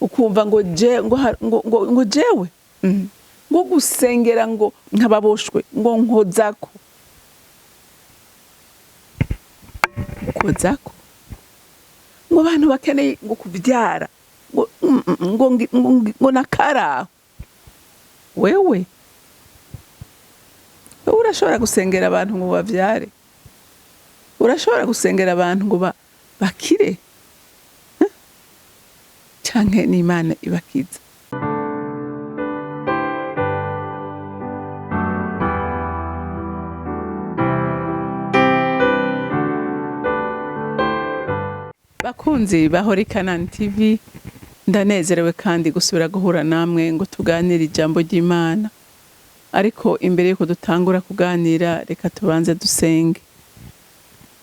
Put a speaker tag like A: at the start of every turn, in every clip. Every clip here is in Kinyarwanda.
A: ukumva ngo jewe ngo gusengera ngo nkababoshwe ngo nkozako ngo abantu bakeneye ngo kubyara ngo nakara wewe urashobora gusengera abantu ngo bavyare, urashobora gusengera abantu ngo bakire canke n'Imana ibakiza. Bakunzi bahora CANAAN TV, ndanezerewe kandi gusubira guhura namwe ngo tuganire ijambo ry'Imana. Ariko imbere yuko dutangura kuganira, reka tubanze dusenge.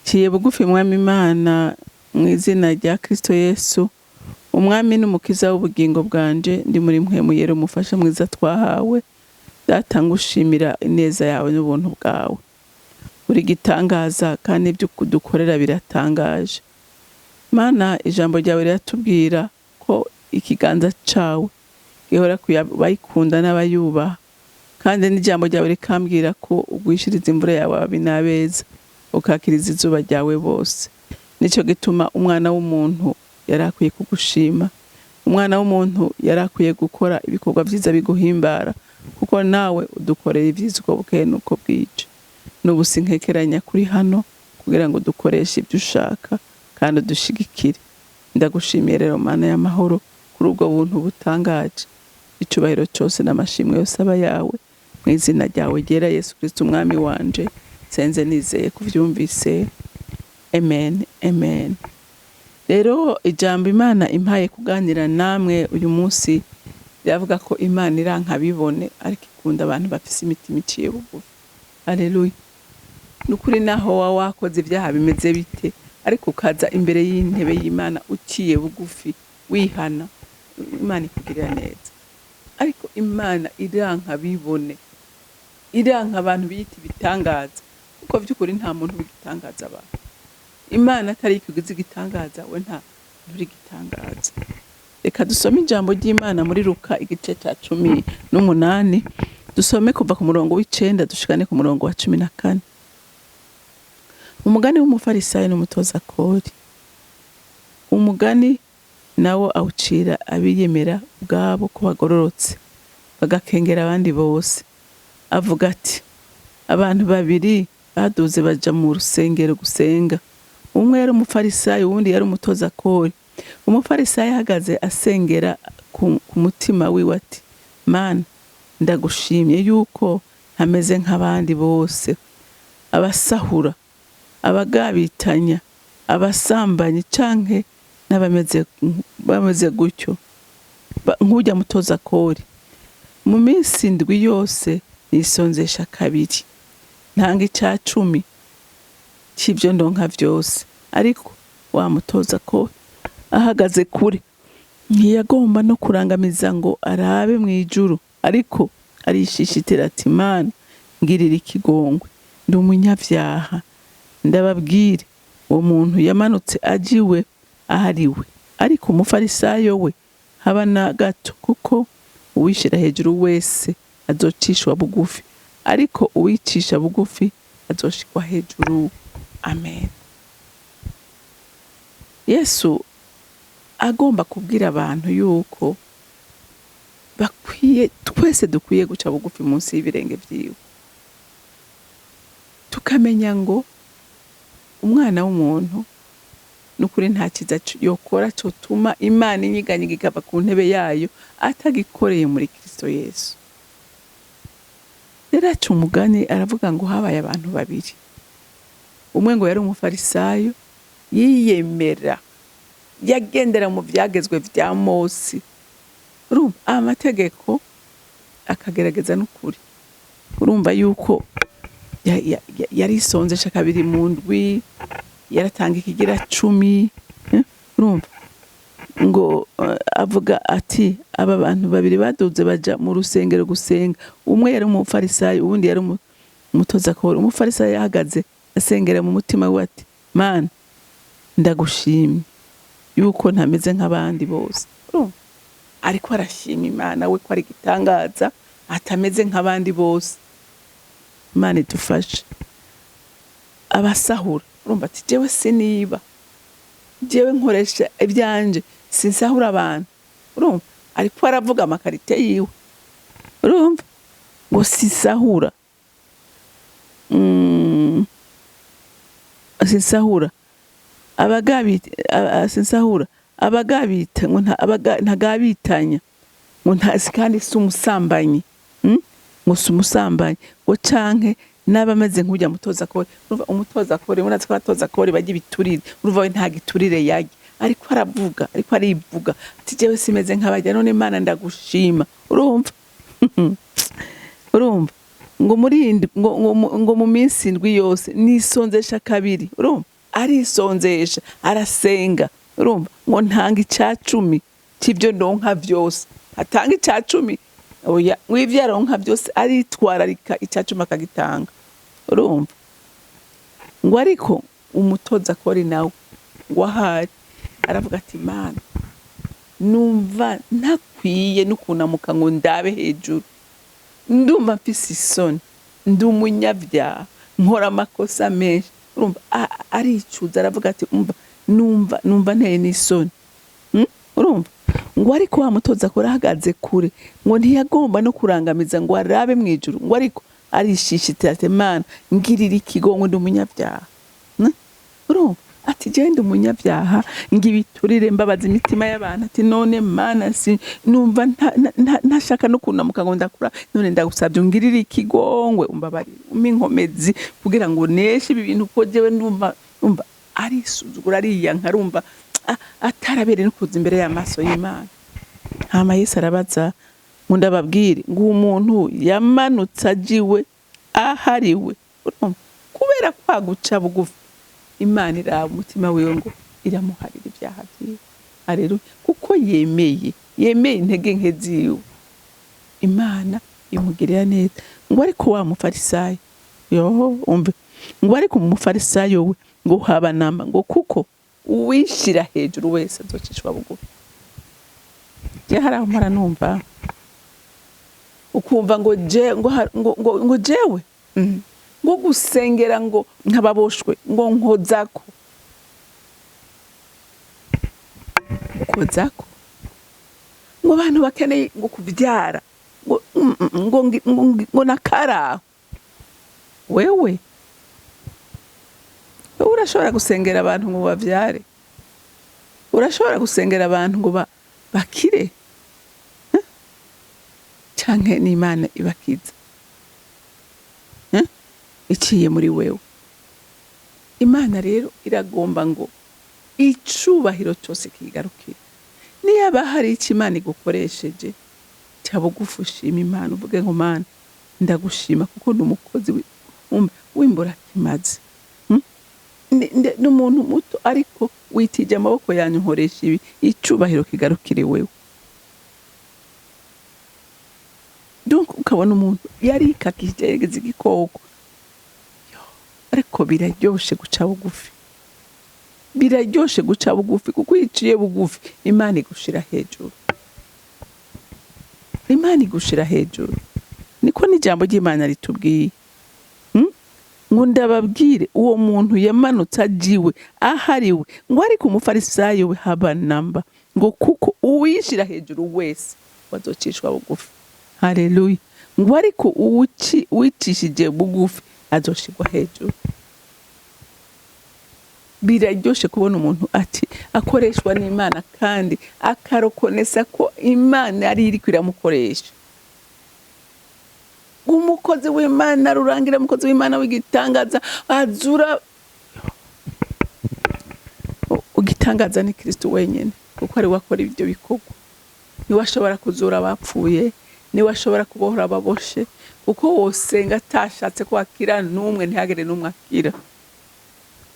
A: Ciye bugufi mwami Imana, mu izina rya Kristo Yesu, umwami n'umukiza w'ubugingo bwanje, ndi muri mpwemu yera umufasha mwiza twahawe. Datangushimira ineza yawe n'ubuntu bwawe. Uri gitangaza kandi ibyo kudukorera biratangaje. Mana, ijambo ryawe riratubwira ko ikiganza cawe gihora kubayikunda n'abayubaha, kandi n'ijambo ryawe rikambwira ko ugwishiriza imvura yawe ababi n'abeza, ukakiriza izuba ryawe bose. Nico gituma umwana w'umuntu yarakwiye kugushima, umwana w'umuntu yarakwiye gukora ibikorwa vyiza biguhimbara, kuko nawe udukorera ivyiza uko bukeye nuko bwije. N'ubusinkekeranya kuri hano kugira ngo dukoreshe ibyo ushaka kandi udushigikire. Ndagushimiye rero Mana y'amahoro kuri ubwo buntu butangaje. Icubahiro cyose n'amashimwe yose aba yawe, mu izina ryawe ryera Yesu Kristo umwami wanje, senze nizeye kuvyumvise. Amen, amen. Rero ijambo Imana impaye kuganira namwe uyu munsi ryavuga ko Imana iranka bibone, ariko ikunda abantu bafise imitima iciye bugufi. Haleluya. Nukuri naho wakoze ibyaha bimeze bite, ariko ukaza imbere y'intebe y'Imana uciye bugufi wihana, Imana ikugirira neza. Ariko Imana iranka bibone, iranka abantu biyita ibitangaza, kuko by'ukuri nta muntu w'igitangaza abantu. Imana atari ikugize igitangaza, we nta nturi gitangaza. Reka dusome ijambo ry'Imana muri Luka igice cya 18, dusome kuva ku murongo w'9 dushikane ku murongo wa 14. Umugani w'umufarisayo n'umutoza kori. Umugani nawo awucira abiyemera ubwabo ko bagororotse, bagakengera abandi bose. Avuga ati, abantu babiri baduze baja mu rusengero gusenga. Umwe yari umufarisayo, uwundi yari umutoza kori. Umufarisayo ahagaze asengera ku mutima wiwe ati, Mana, ndagushimye yuko ntameze nk'abandi bose, abasahura, abagabitanya, abasambanyi canke n'abameze gutyo, nk'ujya mutoza kori. Mu minsi ndwi yose nisonzesha kabiri, ntanga 10 c'ivyo ndonka vyose. Ariko wa mutoza kori ahagaze kure, ntiyagomba no kurangamiza ngo arabe mw'ijuru, ariko arishishitira ati, Mana, ngirira ikigongwe, ndi umunyavyaha. Ndababwire, uwo muntu yamanutse ajiwe ahariwe, ariko umufarisayo we haba na gato, kuko uwishira hejuru wese azocishwa bugufi, ariko uwicisha bugufi azoshikwa hejuru. Amen. Yesu agomba kubwira abantu yuko twese dukwiye guca bugufi munsi y'ibirenge vyiwe, tukamenya ngo umwana w'umuntu nukuri nta kiza yokora cotuma Imana inyiganyiga ikava ku ntebe yayo atagikoreye muri Kristo Yesu. Rero aca umugani aravuga ngo habaye abantu babiri. Umwe ngo yari umufarisayo, yiyemera, yagendera mu vyagezwe vya Mose, amategeko, akagerageza n'ukuri. Urumva yuko yarisonzesha kabiri mu ndwi, yaratanga ikigira 10. Urumva ngo avuga ati, aba bantu babiri baduze baja mu rusengero gusenga. Umwe yari umufarisayo, uwundi yari umutoza kori. Umufarisayo yahagaze asengera mu mutima we ati, Mana, ndagushimye yuko ntameze nk'abandi bose. ariko arashima Imana we ko ari gitangaza atameze nk'abandi bose. Imana idufashe. Abasahura urumva ati jewe siniba, jewe nkoresha ibyanje sinsahura abantu, urumva ariko aravuga amakarite yiwe, urumva ngo sisahura, sinsahura sinsahura abagabita ngo ntagabitanya ngo kandi si umusambanyi, ngo si umusambanyi ngo canke n'abameze nk'ujya mutoza kore. Urumva umutoza kore murazi ko abatoza kore bajya ibiturire, urumva we nta giturire yaje, ariko aravuga, ariko arivuga ati jewe simeze nk'abajya, none Imana ndagushima. Urumva urumva ngo ngo mu minsi indwi yose nisonzesha kabiri, urumva arisonzesha arasenga, urumva ngo ntanga icacumi cy'ibyo ndonka byose, atanga icacumi oya w'ivyo aronka byose aritwararika icacumi akagitanga. Urumva ngo ariko umutoza kori nawe ngo ahari aravuga ati Imana numva ntakwiye n'ukunamuka ngo ndabe hejuru, ndumva mfise isoni, ndi umunyabyaha, nkora amakosa menshi. Urumva aricuza aravuga ati numva nteye n'isoni. Urumva ngo ariko wa mutoza kora ahagaze kure ngo ntiyagomba no kurangamiza ngo arabe mwijuru, ngo ariko arishishitira ati Imana ngirira ikigongo, ndi umunyabyaha. Urumva ati je ndi umunyabyaha, ngibiturire mbabaza imitima y'abantu, ati none Mana si numva ntashaka no kunamuka ngo ndakura, none ndagusabye ngirira ikigongwe umbabari uminkomezi kugira ngo neshe ibi bintu ko jewe ndumva arisuzugura ariyanka, arumva atarabere no kuza imbere y'amaso y'Imana. Hama Yesu arabaza ngo ndababwire ngo umuntu yamanutse ajiwe ahariwe, kubera kwaguca bugufi Imana iraba umutima wiwe ngo iramuharira ibyaha byiwe. Haleluya. Kuko yemeye intege nke ziwe, Imana imugirira neza. Ngo ariko wa mufarisayo umve ngo ariko umufarisayo we ngo haba namba ngo kuko uwishira hejuru wese azocishwa bugufi. Je haraho mpora numva ukumva ngo jewe ngo gusengera ngo nkababoshwe ngo nkozako ngo abantu bakeneye ngo kubyara ngo nakara. Wewe urashobora gusengera abantu ngo bavyare, urashobora gusengera abantu ngo bakire, canke n'Imana ibakiza iciye muri wewe. Imana rero iragomba ngo icubahiro cyose kigarukire. Niba hari icyo Imana igukoresheje cyabo gufushima Imana, uvuge ngo Mana ndagushima kuko ndi umukozi w'imbora kimaze, n'umuntu muto ariko witije amaboko yanyu nkoresha ibi, icubahiro kigarukire wewe. Donc ukabona umuntu yari kakigeze igikoko, ariko biraryoshe guca bugufi, biraryoshe guca bugufi kuko iciye bugufi Imana igushira hejuru, Imana igushira hejuru. Niko n'ijambo ry'Imana ritubwiye. Ngo ndababwire uwo muntu yamanutse ajiwe ahariwe ngo ariko umufarisayo we haba namba ngo kuko uwishira hejuru wese wazocishwa bugufi. Haleluya. Ngo ariko uwicishije bugufi azoshirwa hejuru. Biraryoshe kubona umuntu ati akoreshwa n'Imana kandi akarokonesa ko Imana ari iri kwiramukoresha. Umukozi w'Imana rurangira, umukozi w'Imana w'igitangaza azura. Ugitangaza ni Kristo wenyene kuko ari wakora ibyo bikorwa. Ni washobora kuzura abapfuye, ni washobora kubohora ababoshe, kuko wosenga atashatse kwakira n'umwe ntihagire n'umwe akira.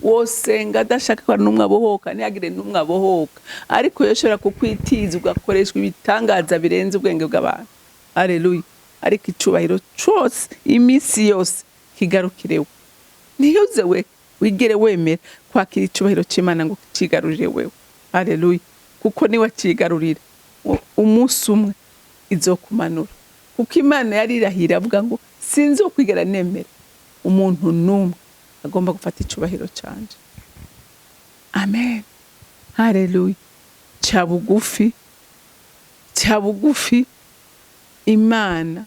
A: Wosenga adashaka ko n'umwe abohoka ntihagire n'umwe abohoka, ariko yoshobora kukwitiza ugakoreshwa ibitangaza birenze ubwenge bw'abantu. Haleluya. Ariko icubahiro cyose imisi yose kigarukirewe. Niyuze we wigere wemera kwakira icubahiro cy'Imana ngo kigarurire wewe. Haleluya. Kuko niwe kigarurira. umunsi umwe izokumanura, kuko Imana yari irahira avuga ngo sinzokwigera nemera umuntu n'umwe agomba gufata icubahiro canje. Amen, haleluya. Ca bugufi Imana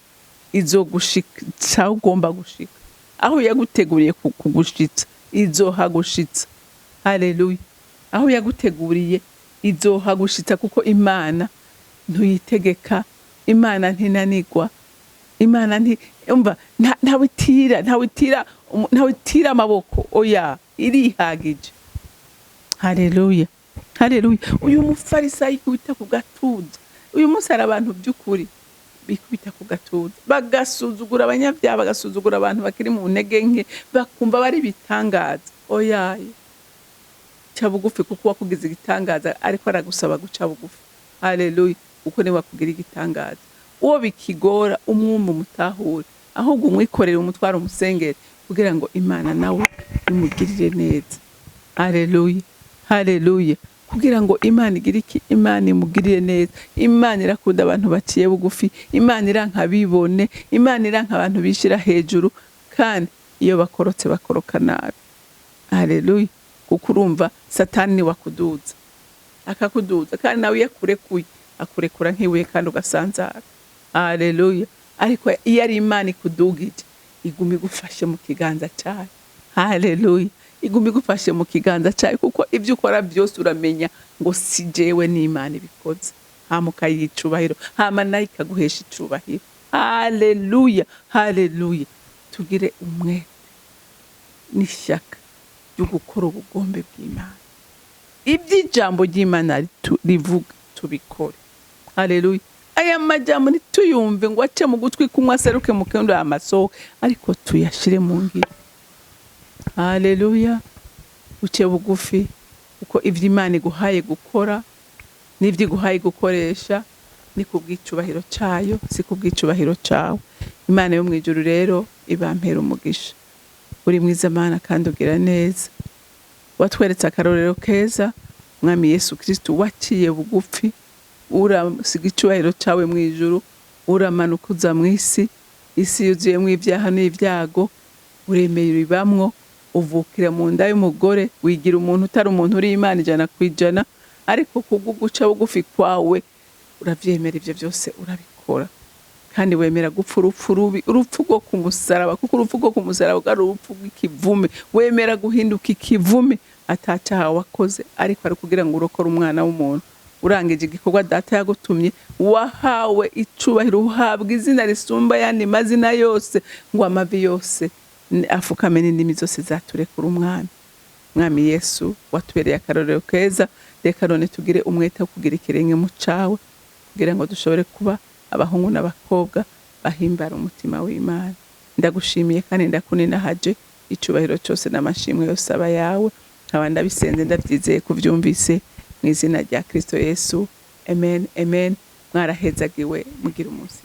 A: izogushitsa aho ugomba gushika, aho yaguteguriye kugushitsa izohagushitsa. Haleluya, aho yaguteguriye izohagushitsa, kuko Imana ntuyitegeka, Imana ntinanigwa, Imana ntawitira amaboko, oya, irihagije. Haleluya, haleluya. Uyu mufarisayi kubita ku gatuza, uyu munsi hari abantu by'ukuri bikubita ku gatuza, bagasuzugura abanyabyaha, bagasuzugura abantu bakiri mu ntege nke, bakumva bari bitangaza. Oya, ca bugufi, kuko wakugize igitangaza ariko aragusaba guca bugufi. Haleluya, kuko ni wakugira igitangaza. Uwo bikigora umwumva umutahure, ahubwo umwikorere umutwaro umusengere, kugira ngo Imana nawe imugirire neza. Haleluya, haleluya. Kugira ngo Imana igire iki? Imana imugirire neza. Imana irakunda abantu baciye bugufi, Imana iranka bibone, Imana iranka abantu bishira hejuru, kandi iyo bakorotse bakoroka nabi. Haleluya, kuko urumva Satani wakuduza, akakuduza, kandi nawe yakurekuye akurekura nk'ibuye kandi ugasanzara. Haleluya, ariko iyo ari Imana ikudugije, iguma igufashe mu kiganza cyayo. Haleluya, iguma igufashe mu kiganza cyayo, kuko ibyo ukora byose uramenya ngo si jewe n'Imana ibikoze, hama ukayicubahiro, hama nayo ikaguhesha icubahiro. Haleluya, haleluya. Tugire umwete n'ishyaka ryo gukora ubugombe bw'Imana, iby'ijambo ry'Imana rivuga tubikore. Haleluya, aya majambo ntituyumve ngo ace mu gutwi kumwe aseruke mu kendo y'amasoho, ariko tuyashire mu ngiro. Haleluya, uce bugufi, kuko ivyo Imana iguhaye gukora n'ivyo iguhaye gukoresha ni kubw'icubahiro cayo, si kubw'icubahiro cawe. Imana yo mwijuru rero ibampera umugisha. Uri mwiza Mana kandi ugira neza, watweretse akarorero keza, Mwami Yesu Kristo waciye bugufi, urasiga icubahiro cawe mwijuru, uramanuka uza mw'isi, isi yuzuyemwo ibyaha n'ibyago, uremeye uribamwo, uvukira mu nda y'umugore, wigira umuntu utari umuntu, uri Imana 100%, ariko kubw'uguca bugufi kwawe uravyemera ivyo byose urabikora, kandi wemera gupfa urupfu rubi, urupfu rwo ku musaraba, kuko urupfu rwo ku musaraba ari urupfu rw'ikivume. Wemera guhinduka ikivume, atacaha wakoze, ariko ari kugira ngo urokore umwana w'umuntu. Urangije igikorwa data yagutumye, wahawe icubahiro, uhabwa izina risumba yandi mazina yose, ngo amavi yose afukame n'indimi zose zaturekura umwami. Mwami Yesu watubereye akarorero keza, reka none tugire umwete wo kugira ikirenge mu cawe, kugira ngo dushobore kuba abahungu n'abakobwa bahimbara umutima w'Imana. Ndagushimiye kandi ndakuninahaje, icubahiro cyose n'amashimwe yose aba yawe, nkaba ndabisenze ndabyizeye kuvyumvise mu izina rya Kristo Yesu. Amen, amen. Mwarahezagiwe, mugira umunsi.